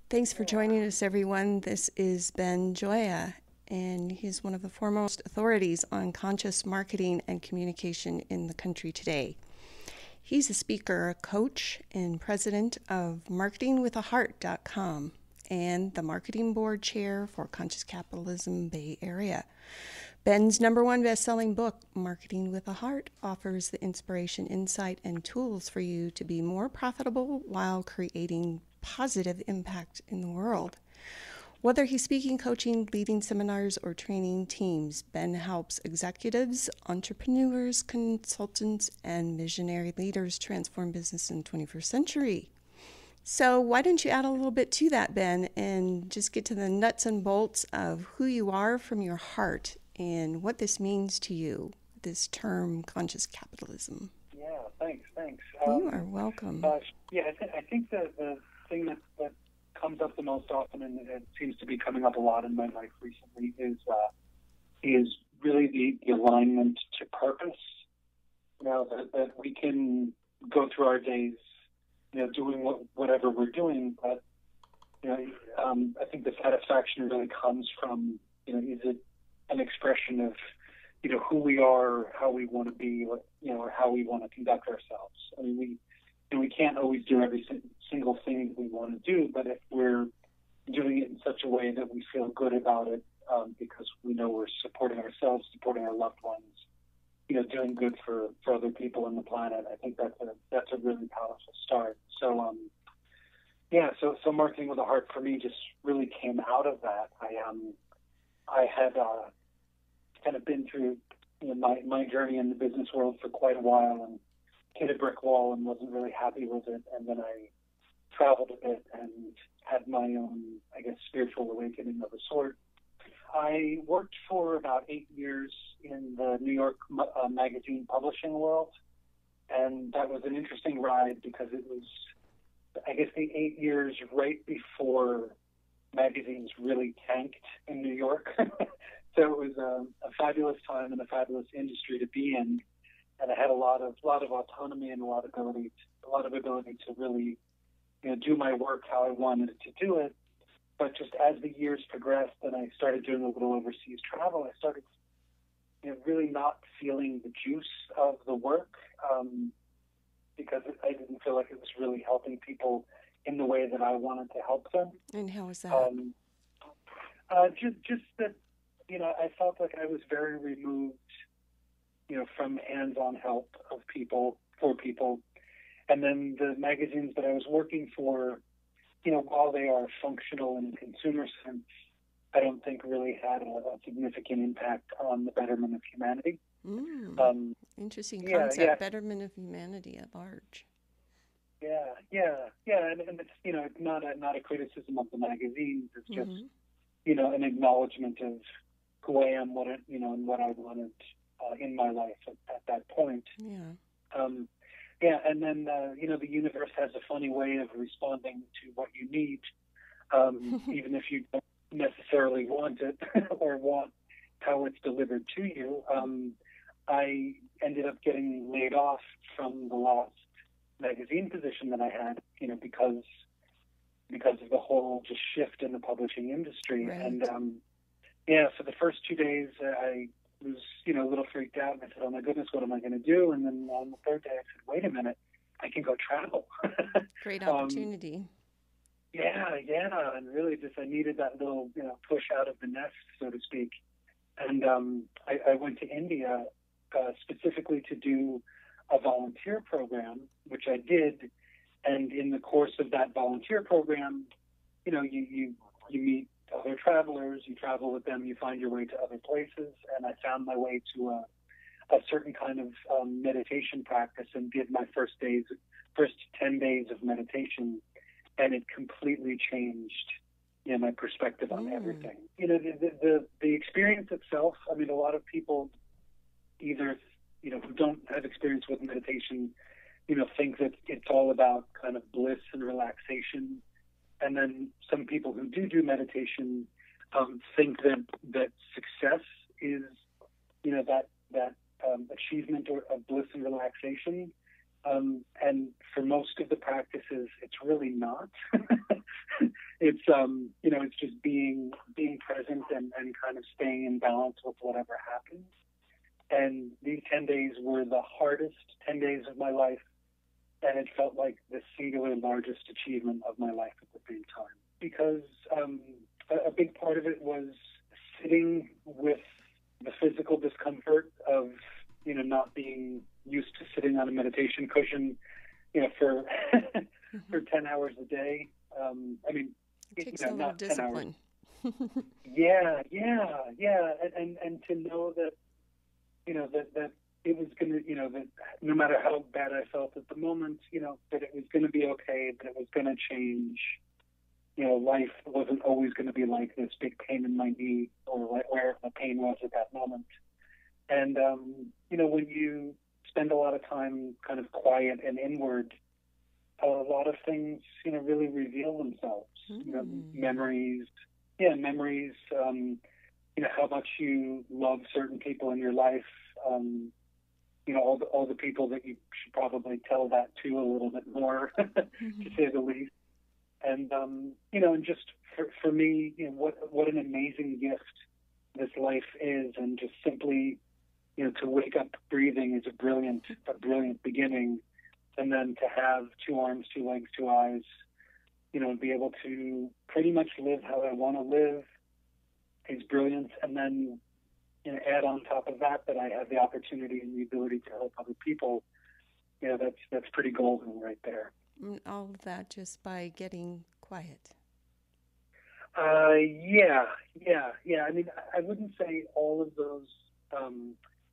Thanks for joining us, everyone. This is Ben Gioia, and he's one of the foremost authorities on conscious marketing and communication in the country today. He's a speaker, a coach, and president of marketingwithaheart.com and the marketing board chair for Conscious Capitalism Bay Area. Ben's number one best-selling book, Marketing with a Heart, offers the inspiration, insight, and tools for you to be more profitable while creating positive impact in the world. Whether he's speaking, coaching, leading seminars, or training teams, Ben helps executives, entrepreneurs, consultants, and visionary leaders transform business in the 21st century. So why don't you add a little bit to that, Ben, and just get to the nuts and bolts of who you are from your heart and what this means to you, this term, conscious capitalism. Yeah, thanks. You are welcome. I think the thing that comes up the most often, and it seems to be coming up a lot in my life recently, is really the alignment to purpose. That we can go through our days, doing whatever we're doing, but I think the satisfaction really comes from, is it an expression of, who we are, how we want to be, or how we want to conduct ourselves. I mean, we can't always do every single thing we want to do, but if we're doing it in such a way that we feel good about it, because we know we're supporting ourselves, supporting our loved ones, doing good for other people on the planet, I think that's a really powerful start. So, so marketing with a heart for me just really came out of that. I had kind of been through my journey in the business world for quite a while and hit a brick wall and wasn't really happy with it. And then I traveled a bit and had my own, spiritual awakening of a sort. I worked for about 8 years in the New York magazine publishing world. And that was an interesting ride because it was, the 8 years right before magazines really tanked in New York. So it was a fabulous time and a fabulous industry to be in, and I had a lot of autonomy and a lot of ability to really, do my work how I wanted to do it. But just as the years progressed and I started doing a little overseas travel, I started, really not feeling the juice of the work because I didn't feel like it was really helping people in the way that I wanted to help them. And how was that? Just that. I felt like I was very removed, from hands-on help of people, for people. And then the magazines that I was working for, while they are functional in a consumer sense, I don't think really had a significant impact on the betterment of humanity. Interesting concept, betterment of humanity at large. And it's, it's not a criticism of the magazines. It's just, an acknowledgement of who I am, and what I wanted in my life at that point. And then, the universe has a funny way of responding to what you need, even if you don't necessarily want it or want how it's delivered to you. I ended up getting laid off from the last magazine position that I had, because of the whole just shift in the publishing industry. Right. And, for the first 2 days, I was, a little freaked out, and I said, oh my goodness, what am I going to do? And then on the third day, I said, wait a minute, I can go travel. Great opportunity. And really just, I needed that little, push out of the nest, so to speak. And I went to India specifically to do a volunteer program, which I did. And in the course of that volunteer program, you meet other travelers, you travel with them, you find your way to other places, and I found my way to a certain kind of meditation practice and did my first 10 days of meditation, and it completely changed, my perspective on everything. The experience itself, I mean, a lot of people either, who don't have experience with meditation, think that it's all about kind of bliss and relaxation. And then some people who do meditation think that success is, that achievement of bliss and relaxation. And for most of the practices, it's really not. it's it's just being present and kind of staying in balance with whatever happens. And these 10 days were the hardest 10 days of my life, and it felt like the singular largest achievement of my life at the same time. Because a big part of it was sitting with the physical discomfort of, not being used to sitting on a meditation cushion, for for 10 hours a day. It takes a little discipline. Yeah. And to know that, that it was going to, that no matter how bad I felt at the moment, that it was going to be okay, that it was going to change. Life wasn't always going to be like this big pain in my knee or where the pain was at that moment. And, when you spend a lot of time kind of quiet and inward, a lot of things, really reveal themselves. Memories, how much you love certain people in your life, all the people that you should probably tell that to a little bit more, to say the least. And, and just for me, what an amazing gift this life is. And just simply, to wake up breathing is a brilliant beginning. And then to have 2 arms, 2 legs, 2 eyes, and be able to pretty much live how I want to live is brilliant. And then, add on top of that I have the opportunity and the ability to help other people, that's pretty golden right there. All of that just by getting quiet. Yeah. I mean, I wouldn't say all of those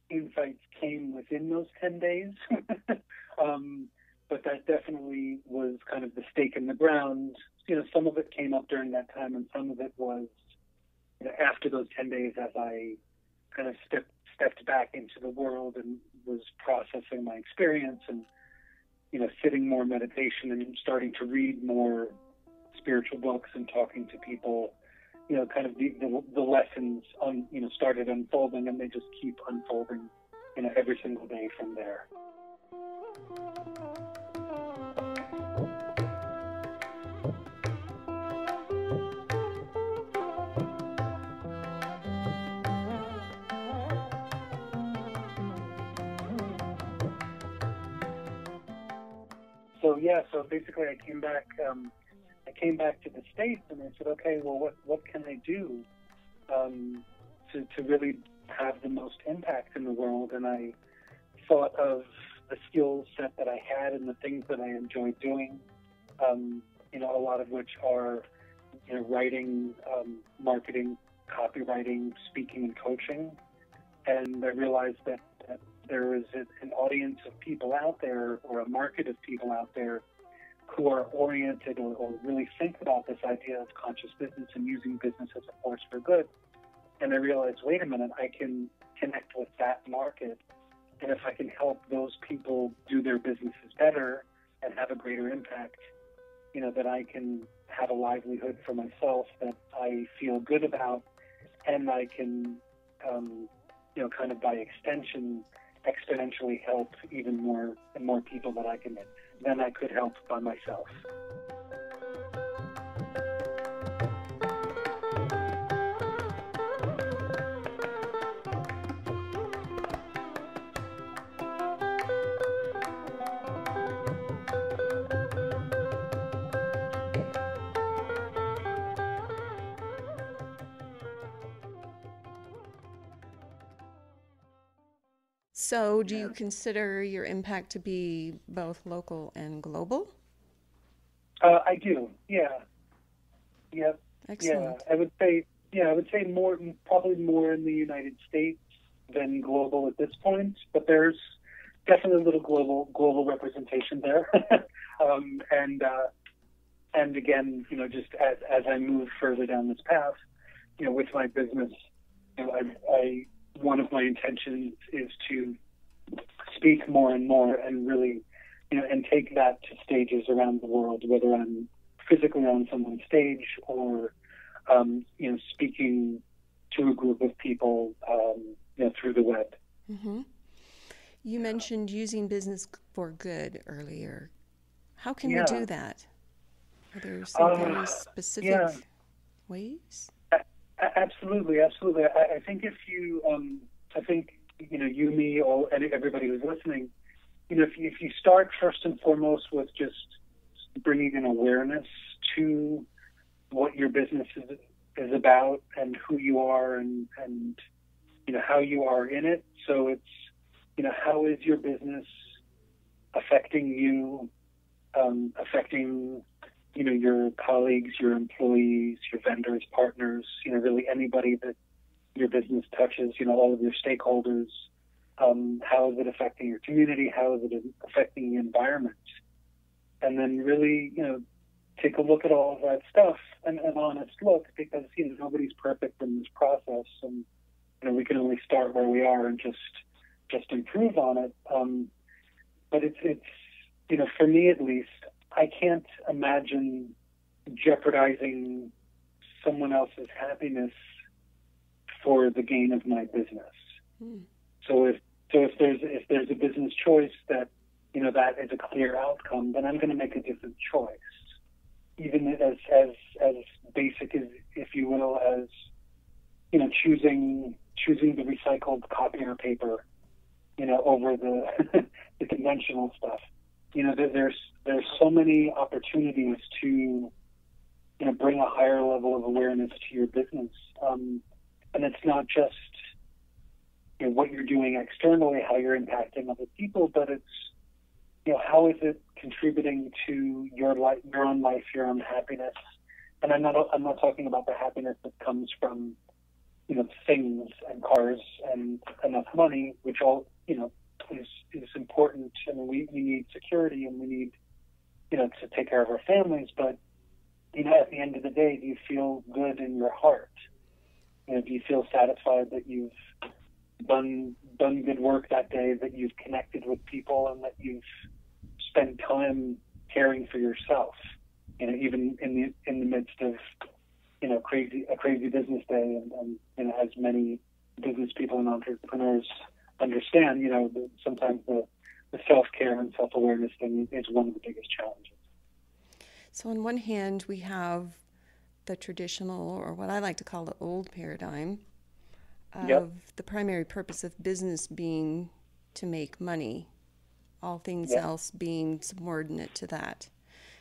insights came within those 10 days, but that definitely was kind of the stake in the ground. Some of it came up during that time, and some of it was after those 10 days as I kind of stepped back into the world and was processing my experience and sitting more meditation and starting to read more spiritual books and talking to people, kind of the lessons started unfolding, and they just keep unfolding, every single day from there. So basically I came back to the States, and I said, okay, well, what can I do to really have the most impact in the world? And I thought of the skill set that I had and the things that I enjoyed doing, a lot of which are, writing, marketing, copywriting, speaking, and coaching. And I realized that there is an audience of people out there, or a market of people out there, who are oriented or really think about this idea of conscious business and using business as a force for good. And I realized, wait a minute, I can connect with that market. And if I can help those people do their businesses better and have a greater impact, that I can have a livelihood for myself that I feel good about, and I can, kind of by extension, exponentially help even more and more people than I could help by myself. So do you consider your impact to be both local and global? I do. Yeah. Yep. Excellent. Yeah. I would say more, probably more in the United States than global at this point, but there's definitely a little global representation there. And again, just as I move further down this path, with my business, I one of my intentions is to speak more and more and really, and take that to stages around the world, whether I'm physically on someone's stage or, speaking to a group of people, through the web. Mm-hmm. You mentioned using business for good earlier. How can we do that? Are there some very specific Yeah, ways? absolutely, absolutely. I think if you, I think, you, me, all, and everybody who's listening, if you start first and foremost with just bringing an awareness to what your business is about and who you are and how you are in it. So it's, how is your business affecting you, affecting, your colleagues, your employees, your vendors, partners, really anybody that your business touches, all of your stakeholders. How is it affecting your community? How is it affecting the environment? And then really, take a look at all of that stuff, and an honest look, because, nobody's perfect in this process, and, we can only start where we are and just improve on it. But it's for me at least, I can't imagine jeopardizing someone else's happiness for the gain of my business. So if there's a business choice that that is a clear outcome, then I'm going to make a different choice, even as basic as, if you will, as choosing the recycled copier paper, over the the conventional stuff. There's so many opportunities to bring a higher level of awareness to your business, and it's not just what you're doing externally, how you're impacting other people, but it's how is it contributing to your life, your own life, your own happiness. And I'm not talking about the happiness that comes from things and cars and enough money, which all is important, and we need security, and we need to take care of our families. But at the end of the day, do you feel good in your heart? Do you feel satisfied that you've done good work that day, that you've connected with people, and that you've spent time caring for yourself? Even in the midst of a crazy business day, and as many business people and entrepreneurs understand, sometimes the self-care and self-awareness thing is one of the biggest challenges. So on one hand, we have the traditional, or what I like to call the old paradigm of the primary purpose of business being to make money, all things else being subordinate to that.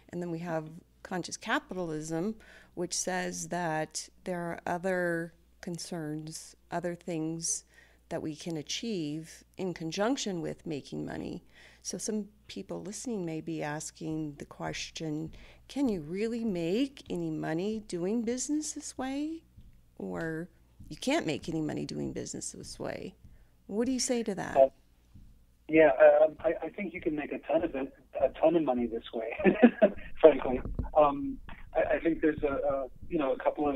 And then we have conscious capitalism, which says that there are other concerns, other things that we can achieve in conjunction with making money. So some people listening may be asking the question, can you really make any money doing business this way? Or you can't make any money doing business this way. What do you say to that? I think you can make a ton of money this way. Frankly, I think there's a couple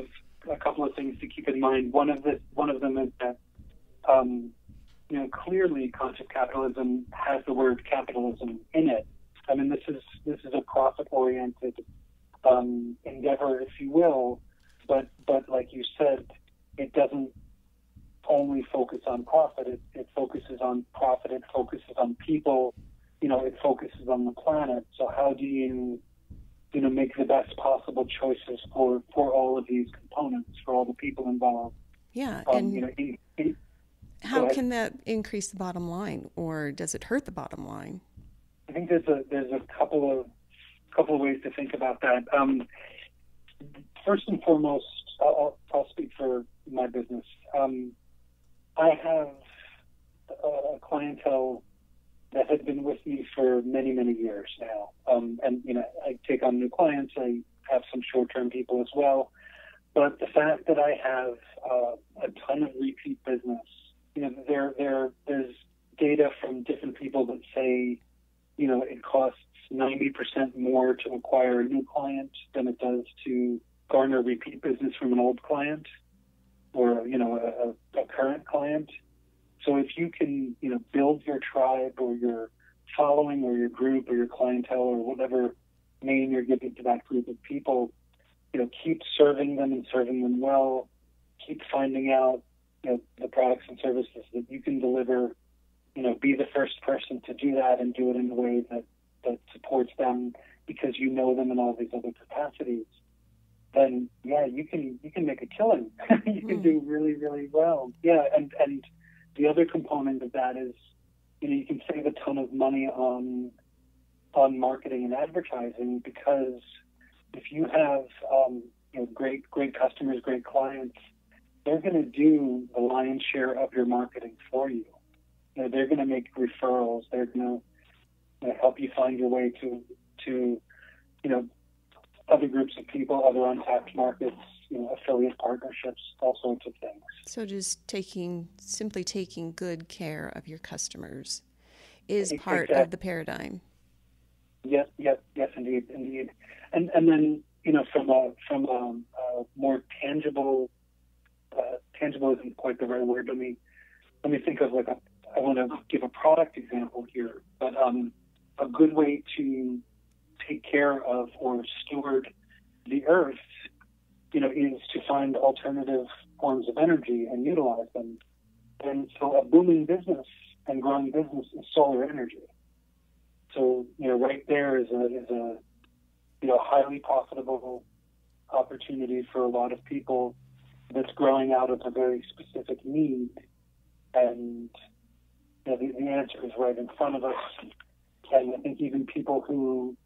of things to keep in mind. One of them is that clearly conscious capitalism has the word capitalism in it. I mean, this is a profit-oriented endeavor, if you will, but like you said, it doesn't only focus on profit. It focuses on profit. It focuses on people. It focuses on the planet. So how do you make the best possible choices for all of these components, for all the people involved? Yeah, and how can that increase the bottom line, or does it hurt the bottom line? I think there's a couple of ways to think about that. First and foremost, I'll speak for my business. I have a clientele that has been with me for many, many years now. And I take on new clients. I have some short-term people as well. But the fact that I have a ton of repeat business, there's data from different people that say, it costs 90% more to acquire a new client than it does to garner repeat business from an old client or, a current client. So if you can, build your tribe or your following or your group or your clientele or whatever name you're giving to that group of people, keep serving them and serving them well, keep finding out, the products and services that you can deliver, be the first person to do that and do it in a way that that supports them because you know them in all these other capacities, then yeah, you can make a killing. You can do really, really well. Yeah, and the other component of that is, you can save a ton of money on marketing and advertising, because if you have great customers, great clients, they're going to do the lion's share of your marketing for you. They're going to make referrals. They're going to help you find your way to other groups of people, other untapped markets, affiliate partnerships, all sorts of things. So just simply taking good care of your customers is part of the paradigm. Yes, indeed. And then, from a more tangible isn't quite the right word. Let me think of I want to give a product example here, but a good way to take care of or steward the earth, is to find alternative forms of energy and utilize them. And so a booming business and growing business is solar energy. So, right there is a highly profitable opportunity for a lot of people that's growing out of a very specific need. And the answer is right in front of us. And I think even people who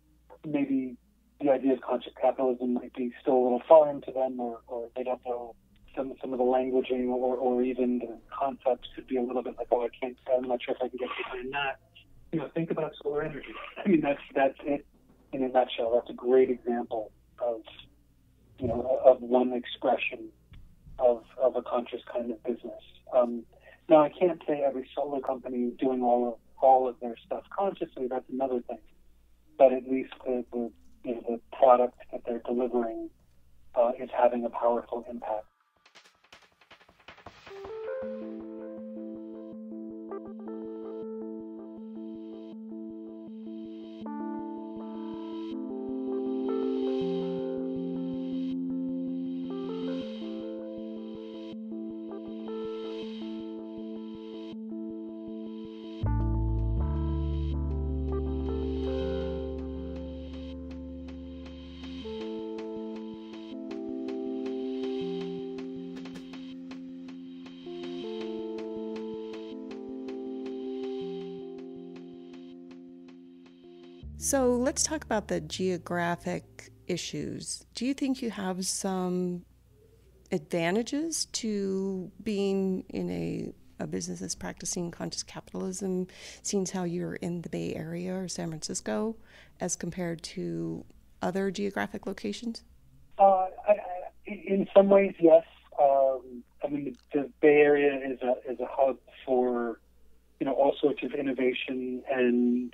maybe the idea of conscious capitalism might be still a little foreign to them, or they don't know some of the languaging, or even the concepts could be a little bit like, I'm not sure if I can get behind that. Think about solar energy. I mean, that's it in a nutshell. That's a great example of one expression of a conscious kind of business. Now, I can't say every solar company is doing all of their stuff consciously. That's another thing. But at least the product that they're delivering is having a powerful impact. So let's talk about the geographic issues. Do you think you have some advantages to being in a business that's practicing conscious capitalism, seeing how you're in the Bay Area or San Francisco, as compared to other geographic locations? In some ways, yes. I mean, the Bay Area is a hub for all sorts of innovation and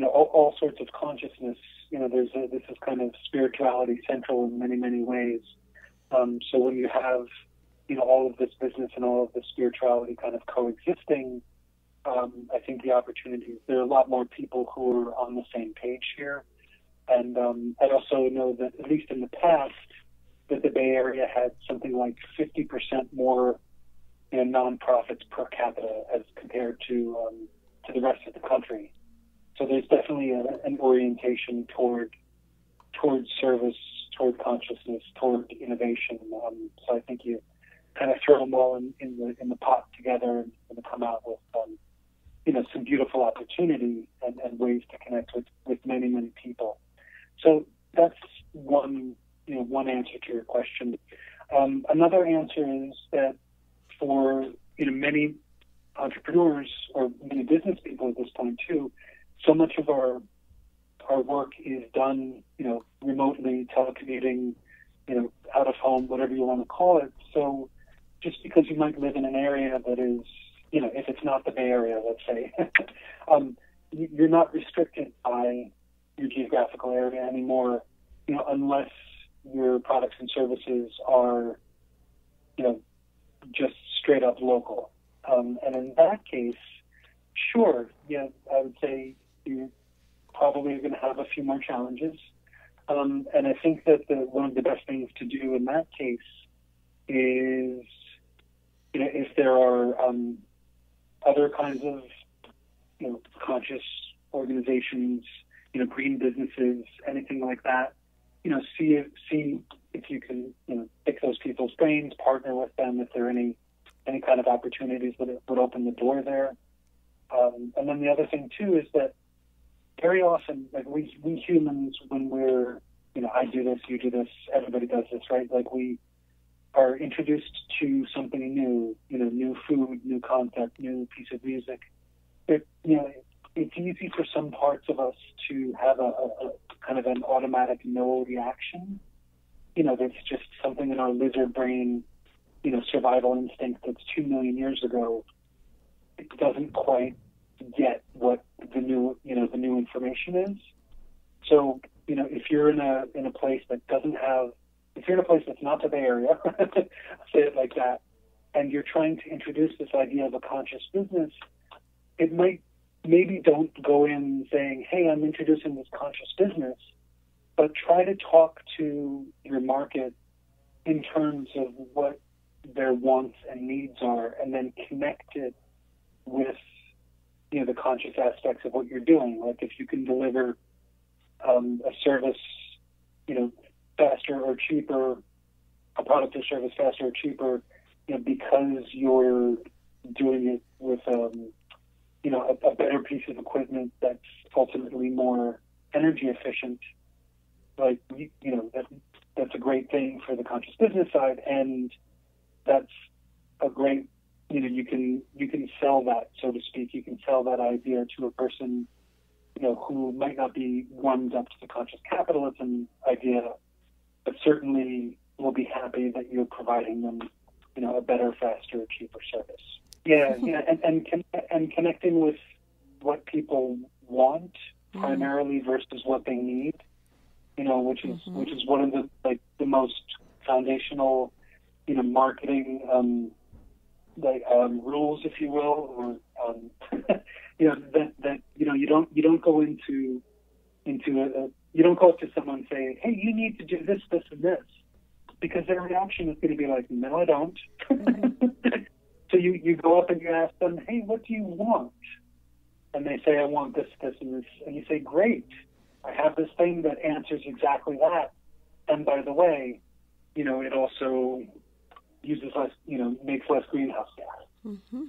all sorts of consciousness. This is kind of spirituality central in many, many ways. So when you have all of this business and all of this spirituality kind of coexisting, I think the opportunities, there are a lot more people who are on the same page here. And I also know that, at least in the past, that the Bay Area had something like 50% more nonprofits per capita as compared to the rest of the country. So there's definitely an orientation toward service, toward consciousness, toward innovation. So I think you kind of throw them all in the pot together and come out with some beautiful opportunity and ways to connect with many, many people. So that's one answer to your question. Another answer is that for many entrepreneurs or many business people at this point too, so much of our work is done remotely, telecommuting, out of home, whatever you want to call it. So just because you might live in an area that is, if it's not the Bay Area, let's say, you're not restricted by your geographical area anymore, unless your products and services are, just straight up local. And in that case, sure, yeah, I would say you're probably going to have a few more challenges. And I think that one of the best things to do in that case is, if there are other kinds of, conscious organizations, green businesses, anything like that. See if you can, pick those people's brains, partner with them if there are any kind of opportunities that would open the door there. And then the other thing too is that very often, like we humans, when we're, I do this, you do this, everybody does this, right? Like we are introduced to something new, new food, new concept, new piece of music. It's easy for some parts of us to have a kind of an automatic no reaction. That's just something in our lizard brain, survival instinct that's 2 million years ago. It doesn't quite get what the new information is. So, if you're in a place that doesn't have, if you're in a place that's not the Bay Area, say it like that, and you're trying to introduce this idea of a conscious business, it might, maybe don't go in saying, hey, I'm introducing this conscious business, but try to talk to your market in terms of what their wants and needs are, and then connect it with, the conscious aspects of what you're doing. Like if you can deliver a service, faster or cheaper, a product or service faster or cheaper, because you're doing it with, a better piece of equipment that's ultimately more energy efficient. Like, that's a great thing for the conscious business side, and that's a great, you can sell that, so to speak. You can sell that idea to a person, who might not be warmed up to the conscious capitalism idea, but certainly will be happy that you're providing them, a better, faster, cheaper service. Yeah, and connecting with what people want primarily versus what they need, which is one of the most foundational, marketing rules, if you will, or that you don't go into you don't go up to someone and say, hey, you need to do this, this, and this, because their reaction is going to be like, no, I don't. So you go up and you ask them, hey, what do you want? And they say, I want this, this, and this. And you say, great, I have this thing that answers exactly that. And by the way, it also uses less, makes less greenhouse gas. Mm-hmm.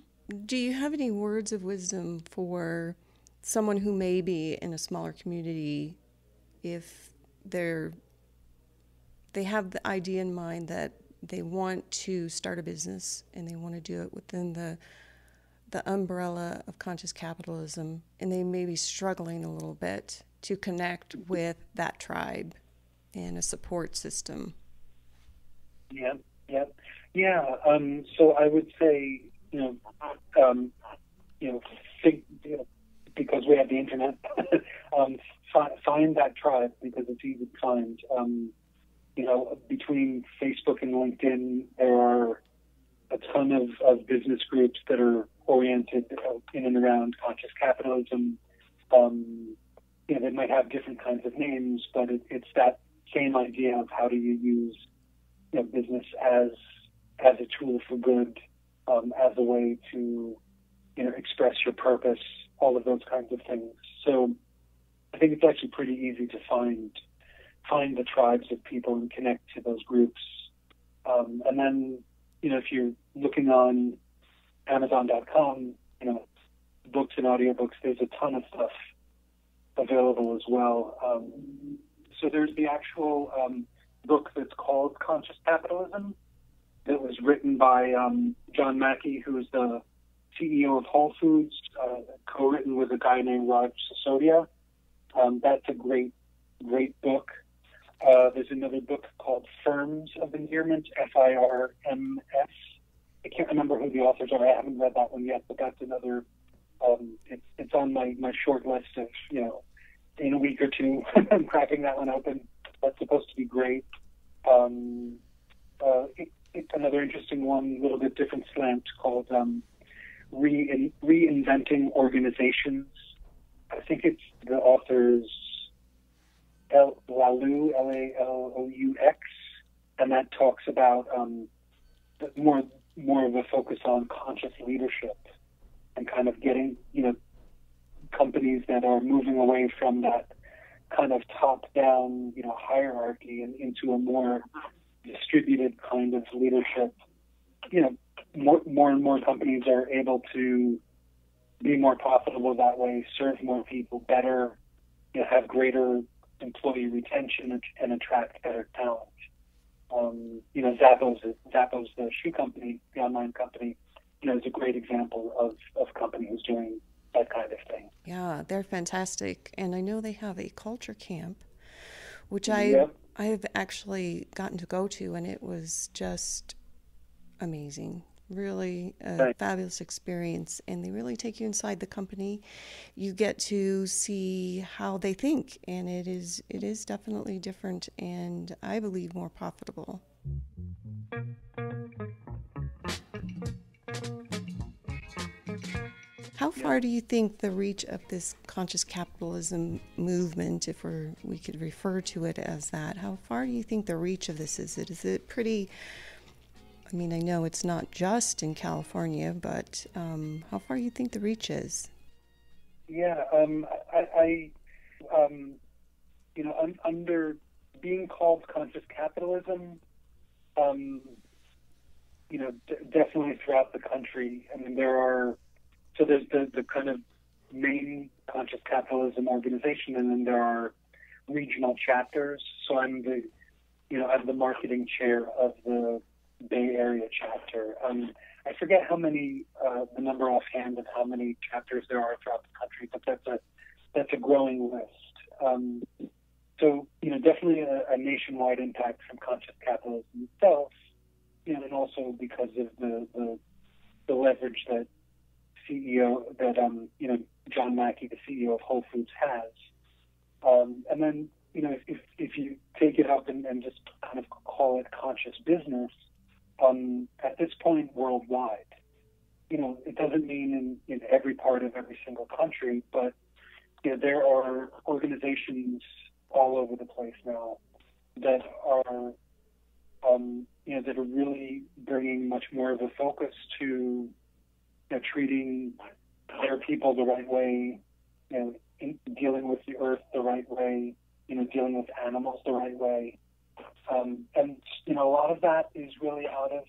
Do you have any words of wisdom for someone who may be in a smaller community, if they have the idea in mind that they want to start a business and they want to do it within the umbrella of conscious capitalism, and they may be struggling a little bit to connect with that tribe and a support system? Yeah. So I would say, because we have the internet, find that tribe, because it's easy to find. Between Facebook and LinkedIn, there are a ton of business groups that are oriented in and around conscious capitalism. They might have different kinds of names, but it's that same idea of how do you use business as a tool for good, as a way to express your purpose, all of those kinds of things. So I think it's actually pretty easy to find the tribes of people and connect to those groups. And then, if you're looking on Amazon.com, books and audiobooks, there's a ton of stuff available as well. So there's the actual book that's called Conscious Capitalism, that was written by John Mackey, who is the CEO of Whole Foods, co-written with a guy named Raj Sisodia. That's a great book. There's another book called Firms of Endearment, FIRMS. I can't remember who the authors are. I haven't read that one yet, but that's another. It's on my short list of, in a week or two, I'm cracking that one open. That's supposed to be great. Another interesting one, a little bit different slant, called Reinventing Organizations. I think it's the author's Lalux, Lalaux, and that talks about more of a focus on conscious leadership and kind of getting, companies that are moving away from that kind of top-down, hierarchy and into a more distributed kind of leadership. More and more companies are able to be more profitable that way, serve more people better, have greater employee retention and attract better talent. Zappos, the shoe company, the online company, is a great example of a company who's doing that kind of thing. Yeah, they're fantastic. And I know they have a culture camp, which Yep. I've actually gotten to go to, and it was just amazing. Really a fabulous experience. And they really take you inside the company. You get to see how they think, and it is definitely different and I believe more profitable. How far do you think the reach of this conscious capitalism movement, if we could refer to it as that, how far do you think the reach of this is? Is it pretty, I mean, I know it's not just in California, but how far do you think the reach is? Yeah, under being called conscious capitalism, definitely throughout the country. I mean, there's the kind of main conscious capitalism organization, and then there are regional chapters. So I'm the marketing chair of the Bay Area chapter. I forget the number offhand of how many chapters there are throughout the country, but that's a growing list. So definitely a nationwide impact from conscious capitalism itself, and also because of the leverage that John Mackey, the CEO of Whole Foods, has. And then if you take it up and just kind of call it conscious business, at this point worldwide, it doesn't mean in every part of every single country, but there are organizations all over the place now that are that are really bringing much more of a focus to treating their people the right way, dealing with the earth the right way, dealing with animals the right way. And a lot of that is really out of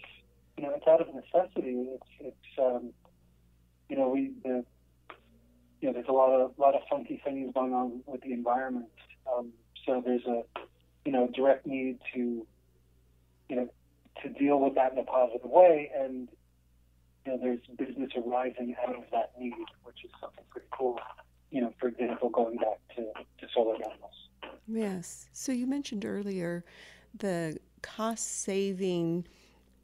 it's out of necessity. There's a lot of funky things going on with the environment. So there's a direct need to deal with that in a positive way, and there's business arising out of that need, which is something pretty cool. For example, going back to solar panels. Yes. So you mentioned earlier the cost-saving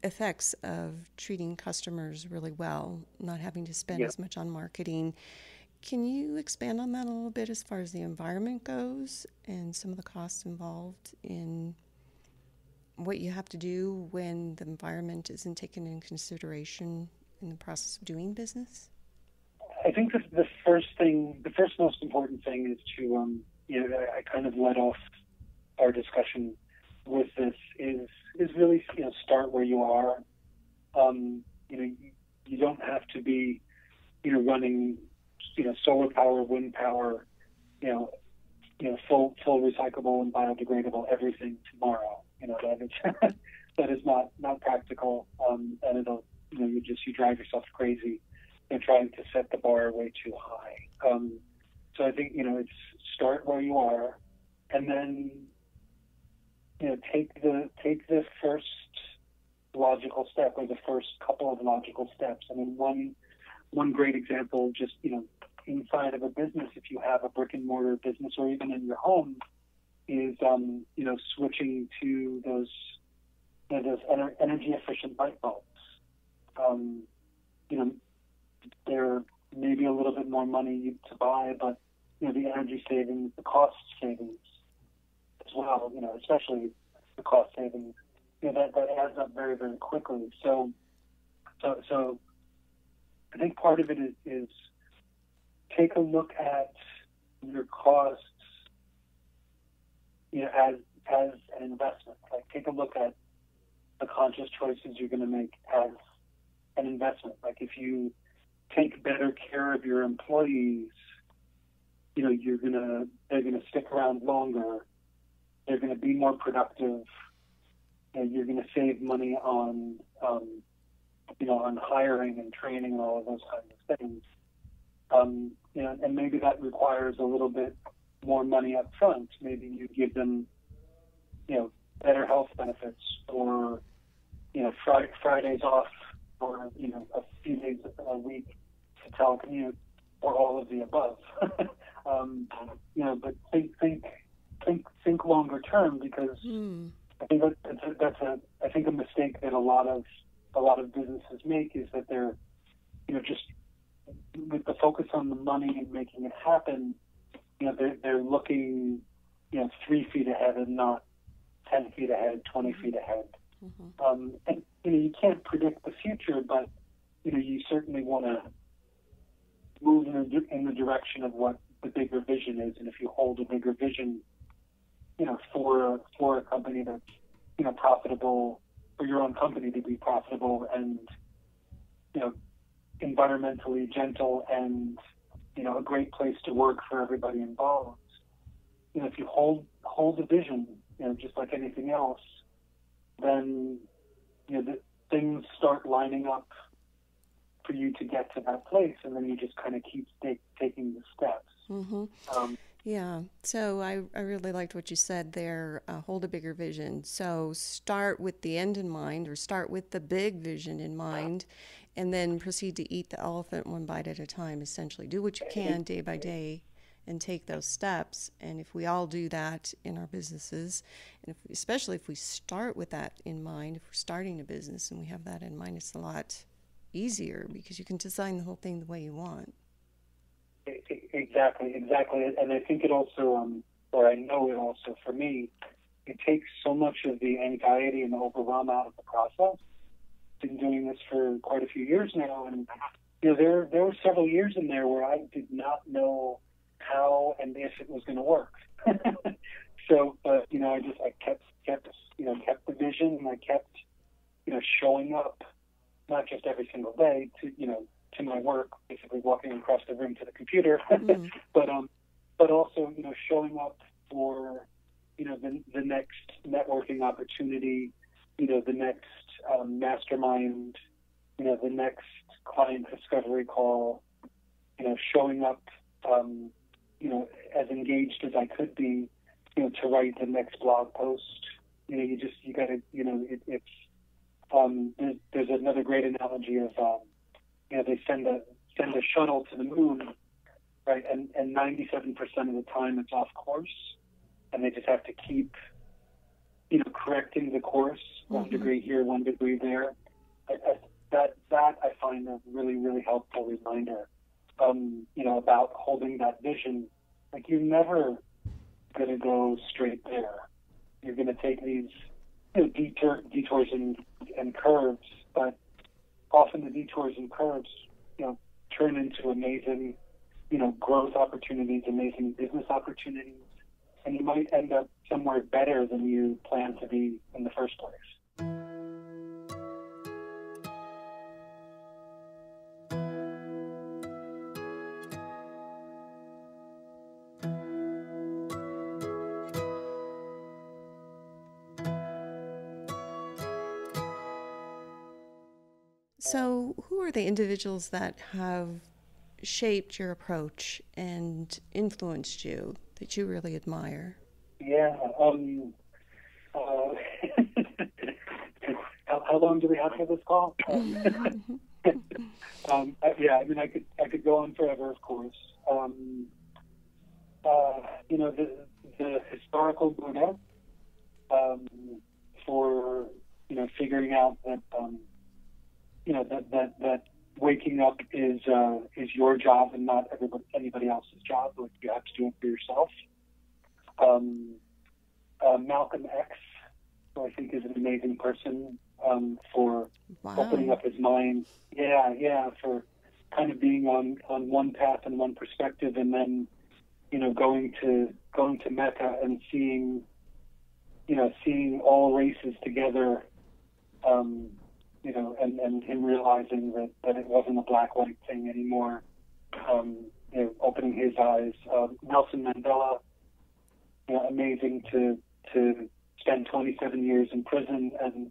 effects of treating customers really well, not having to spend as much on marketing. Can you expand on that a little bit as far as the environment goes and some of the costs involved in what you have to do when the environment isn't taken into consideration in the process of doing business? I think the first most important thing is to, I kind of led off our discussion with this, is really, start where you are. You don't have to be, running, solar power, wind power, full recyclable and biodegradable everything tomorrow. That is not practical, and it'll, you drive yourself crazy and trying to set the bar way too high. So I think, it's start where you are, and then, take the first logical step, or the first couple of logical steps. I mean, one great example, just, inside of a business, if you have a brick and mortar business, or even in your home, is, switching to those energy efficient light bulbs. They're maybe a little bit more money to buy, but the energy savings, the cost savings as well, especially the cost savings, that adds up very, very quickly. So I think part of it is take a look at your costs, as an investment. Like, take a look at the conscious choices you're going to make as an investment. Like, if you take better care of your employees, they're gonna stick around longer. They're gonna be more productive, and you're gonna save money on on hiring and training and all of those kinds of things. And maybe that requires a little bit more money up front. Maybe you give them, better health benefits, or, Fridays off, or, a few days a week to telecommute, or all of the above. But think longer term, because I think that's a mistake that a lot of businesses make, is that they're, just with the focus on the money and making it happen, they're looking, 3 feet ahead and not 10 feet ahead, 20 feet ahead. Mm-hmm. And you can't predict the future, but you certainly want to move in the direction of what the bigger vision is. And if you hold a bigger vision, for a company that's profitable, for your own company to be profitable and environmentally gentle and a great place to work for everybody involved. If you hold the vision, just like anything else, then the things start lining up for you to get to that place, and then you just kind of keep taking the steps. Mm-hmm. Yeah. So I really liked what you said there. Hold a bigger vision. So start with the end in mind, or start with the big vision in mind, and then proceed to eat the elephant one bite at a time. Essentially, do what you can day by day, and take those steps. And if we all do that in our businesses, and especially if we start with that in mind, if we're starting a business and we have that in mind, it's a lot easier, because you can design the whole thing the way you want. Exactly. And I think it also, or I know it also, for me, it takes so much of the anxiety and the overwhelm out of the process. I've been doing this for quite a few years now, and there were several years in there where I did not know how and if it was going to work. So, but I kept the vision, and I kept showing up, not just every single day to my work, basically walking across the room to the computer, but also showing up for the next networking opportunity, the next mastermind, the next client discovery call, showing up as engaged as I could be, to write the next blog post. You gotta, there's another great analogy of, they send a shuttle to the moon, right? And 97% of the time it's off course, and they just have to keep, correcting the course, 1 degree here, 1 degree there. That I find a really, really helpful reminder, about holding that vision. Like, you're never going to go straight there. You're going to take these detours and curves, but often the detours and curves, turn into amazing, growth opportunities, amazing business opportunities, and you might end up somewhere better than you planned to be in the first place. So, who are the individuals that have shaped your approach and influenced you that you really admire? Yeah. How long do we have for this call? I could go on forever, of course. The historical Buddha, for figuring out that that waking up is your job and not anybody else's job. Like, you have to do it for yourself. Malcolm X, who I think is an amazing person, for opening up his mind. Yeah, for kind of being on one path and one perspective, and then going to Mecca and seeing all races together. And him realizing that it wasn't a black-white thing anymore, opening his eyes. Nelson Mandela, amazing to spend 27 years in prison and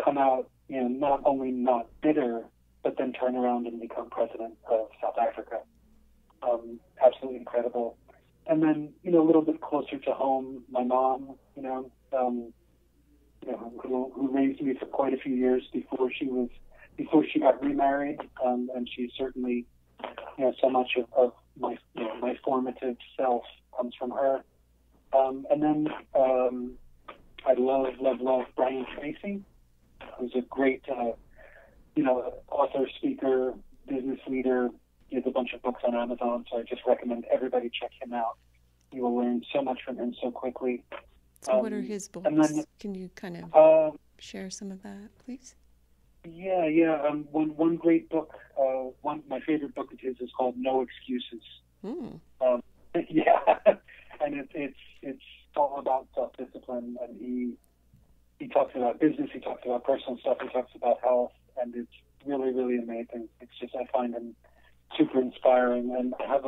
come out, not only not bitter, but then turn around and become president of South Africa. Absolutely incredible. And then, a little bit closer to home, my mom, who raised me for quite a few years before she got remarried, and she certainly, so much of my formative self comes from her. And then I love Brian Tracy, who's a great, author, speaker, business leader. He has a bunch of books on Amazon, so I just recommend everybody check him out. You will learn so much from him so quickly. So what are his books? And then, can you kind of share some of that, please? Yeah. One great book, my favorite book of his is called No Excuses. Yeah, and it's all about self-discipline, and he talks about business, he talks about personal stuff, he talks about health, and it's really, really amazing. It's just, I find him super inspiring, and I have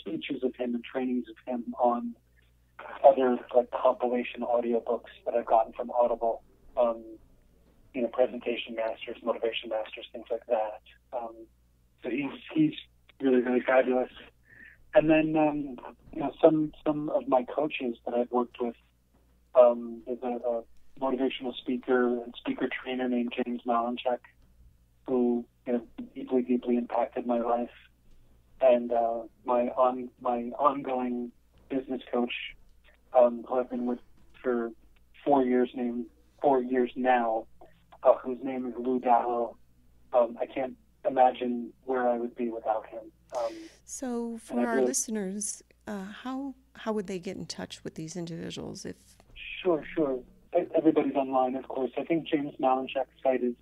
speeches of him and trainings of him on other compilation audiobooks that I've gotten from Audible, presentation masters, motivation masters, things like that. So he's really, really fabulous. And then some of my coaches that I've worked with, there's a motivational speaker and speaker trainer named James Malinchak, who deeply impacted my life, and my ongoing business coach, who I've been with for 4 years now, whose name is Lou Dallow. I can't imagine where I would be without him. So for our listeners, how would they get in touch with these individuals? Sure. Everybody's online, of course. I think James Malinchak's site is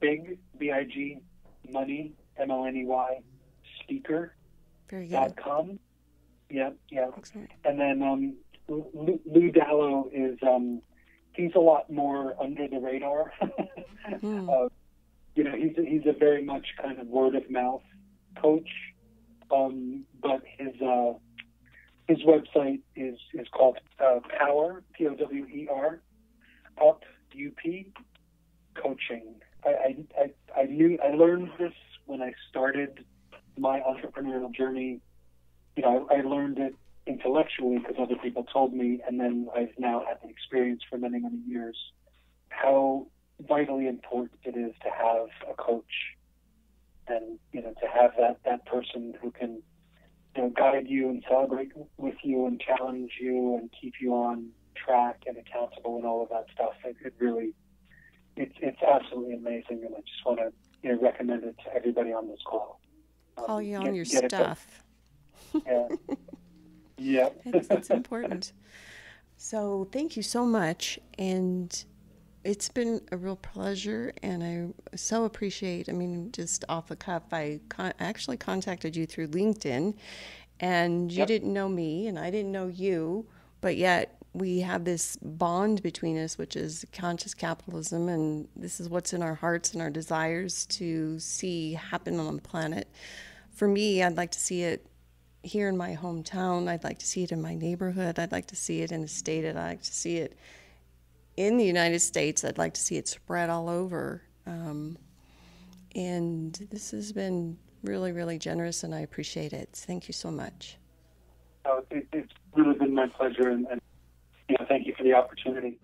Big, B-I-G, Money, M-O-N-E-Y, speaker.com. Yeah. Excellent. And then Lou Dallow is, he's a lot more under the radar. He's a very much kind of word of mouth coach, but his website is called Power, P-O-W-E-R, Up, U-P, Coaching. I learned this when I started my entrepreneurial journey. I learned it intellectually because other people told me, and then I've now had the experience for many, many years how vitally important it is to have a coach, and to have that person who can guide you and celebrate with you and challenge you and keep you on track and accountable and all of that stuff. It's absolutely amazing, and I just want to recommend it to everybody on this call. Call you on your stuff. Yeah. It's important. So thank you so much, and it's been a real pleasure, and I so appreciate, just off the cuff, I actually contacted you through LinkedIn, and you didn't know me, and I didn't know you, but yet we have this bond between us, which is conscious capitalism, and this is what's in our hearts and our desires to see happen on the planet. For me, I'd like to see it here in my hometown. I'd like to see it in my neighborhood. I'd like to see it in the state. I'd like to see it in the United States. I'd like to see it spread all over. And this has been really, really generous, and I appreciate it. Thank you so much. It's really been my pleasure, and thank you for the opportunity.